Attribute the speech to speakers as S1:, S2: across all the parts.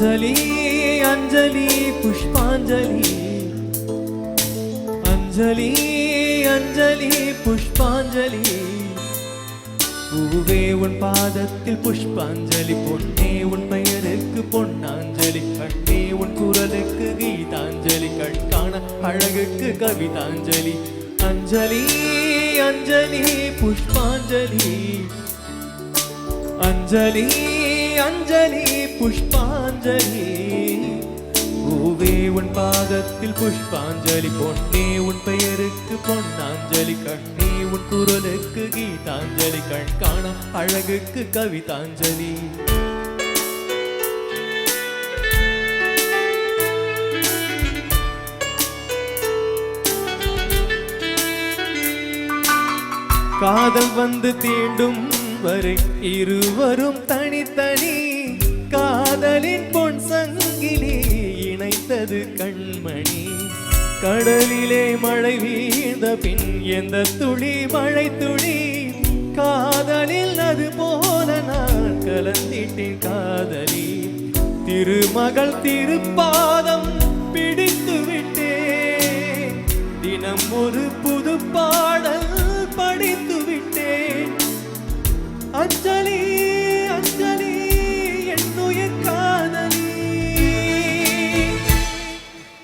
S1: அஞ்சலி அஞ்சலி புஷ்பாஞ்சலி அஞ்சலி அஞ்சலி புஷ்பாஞ்சலி பூவே உன் பாதத்தில் புஷ்பாஞ்சலி பொன்னே உன் பெயருக்கு பொன்னாஞ்சலி கண்ணே உன் குரலுக்கு கீதாஞ்சலி கண்காண அழகுக்கு கவிதாஞ்சலி அஞ்சலி அஞ்சலி புஷ்பாஞ்சலி அஞ்சலி அஞ்சலி புஷ்பாஞ்சலி பூவே உன் பாதத்தில் புஷ்பாஞ்சலி பொன்னே உன் பெயருக்கு பொன்னாஞ்சலி கண்ணே உன் குரலுக்கு கீதாஞ்சலி கண்காண அழகுக்கு கவிதாஞ்சலி காதல் வந்து தீண்டும் வரை இருவரும் தனித்தனி காதலின் பொன் சங்கிலி இணைத்தது கண்மணி கடலிலே மழை வீழ்ந்த பின் எந்த துளி மழை துளி காதலில் அது போல நான் கலந்திட்டேன் காதலி திருமகள் திருப்பாதம் பிடித்து விட்டேன் தினம் ஒரு புது பாடல் படித்து விட்டேன் அஞ்சலி அஞ்சலி என்னுயிர் காதலி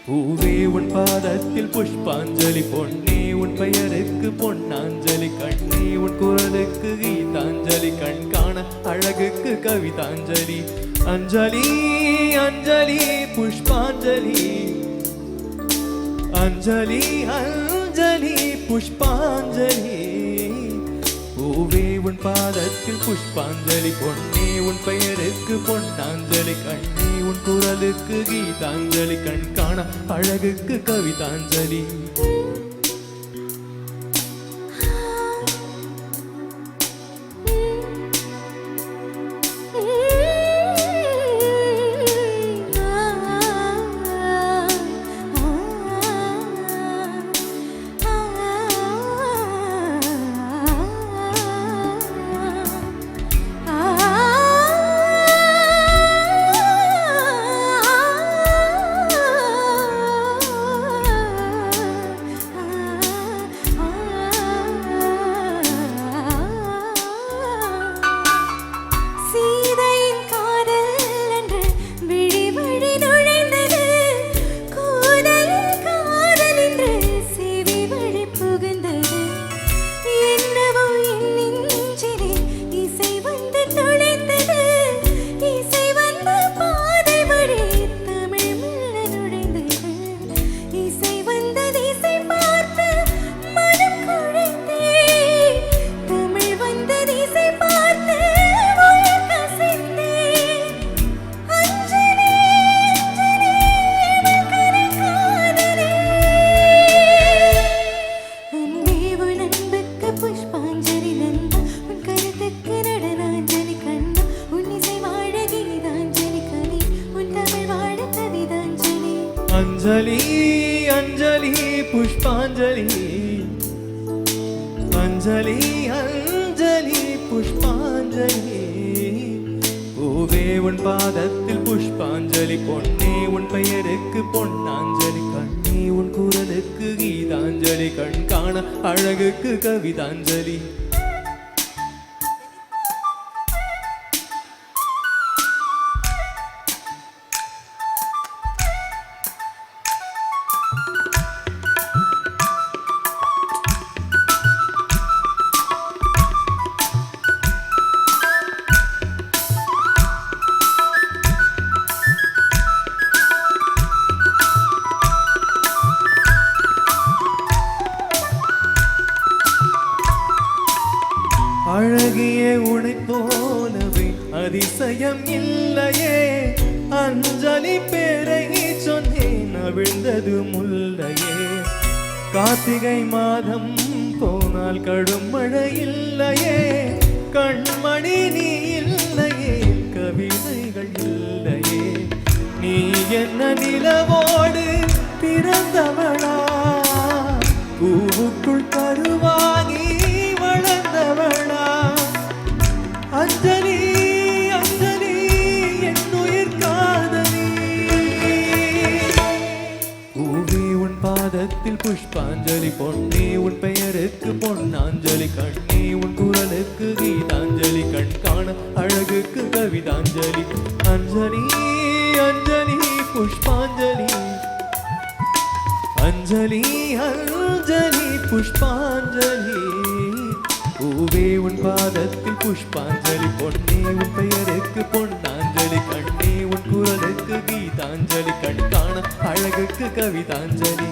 S1: பூவே உன் பாதத்தில் புஷ்பாஞ்சலி பொன்னே உன் பெயருக்கு பொன்னாஞ்சலி கண்ணே உன் குரலுக்கு கீதாஞ்சலி கண்காண அழகுக்கு கவிதாஞ்சலி அஞ்சலி அஞ்சலி புஷ்பாஞ்சலி அஞ்சலி அஞ்சலி புஷ்பாஞ்சலி பூவே உன் பாதத்தில் புஷ்பாஞ்சலி பொன்னே உன் பெயருக்கு பொன்னாஞ்சலி கண்ணே உன் குரலுக்கு கீதாஞ்சலி கண்காண அழகுக்கு கவிதாஞ்சலி அஞ்சலி அஞ்சலி புஷ்பாஞ்சலி அஞ்சலி அஞ்சலி புஷ்பாஞ்சலி பூவே உன் பாதத்தில் புஷ்பாஞ்சலி பொன்னே உன் பெயருக்கு பொன்னாஞ்சலி கண்ணே உன் குரலுக்கு கீதாஞ்சலி கண்காண அழகுக்கு கவிதாஞ்சலி அழகிய உனை போலவே அதிசயம் இல்லையே அஞ்சலி பேரை சொன்னேன் அவிழ்ந்தது முல்லையே கார்த்திகை மாதம் போனால் கடும் மழை இல்லையே கண்மணி நீ இல்லையே கவிதைகள் இல்லையே நீ என்ன நிலவோடு பிறந்தவளா பூவுக்குள் கருவாகி வளர்ந்தவளா அஞ்சலி அஞ்சலி என்னுயிர் காதலி புஷ்பாஞ்சலி பொன்னே உன் பெயருக்கு பொன்னாஞ்சலி கண்ணே உன் குரலுக்கு கீதாஞ்சலி கண் காண அழகுக்கு கவிதாஞ்சலி அஞ்சலி அஞ்சலி புஷ்பாஞ்சலி அஞ்சலி அஞ்சலி புஷ்பாஞ்சலி பூவே உன் பாதத்தில் புஷ்பாஞ்சலி பொன்னே உன் பெயருக்கு பொன்னாஞ்சலி கண்ணே உன் குரலுக்கு கீதாஞ்சலி கண் காண அழகுக்கு கவிதாஞ்சலி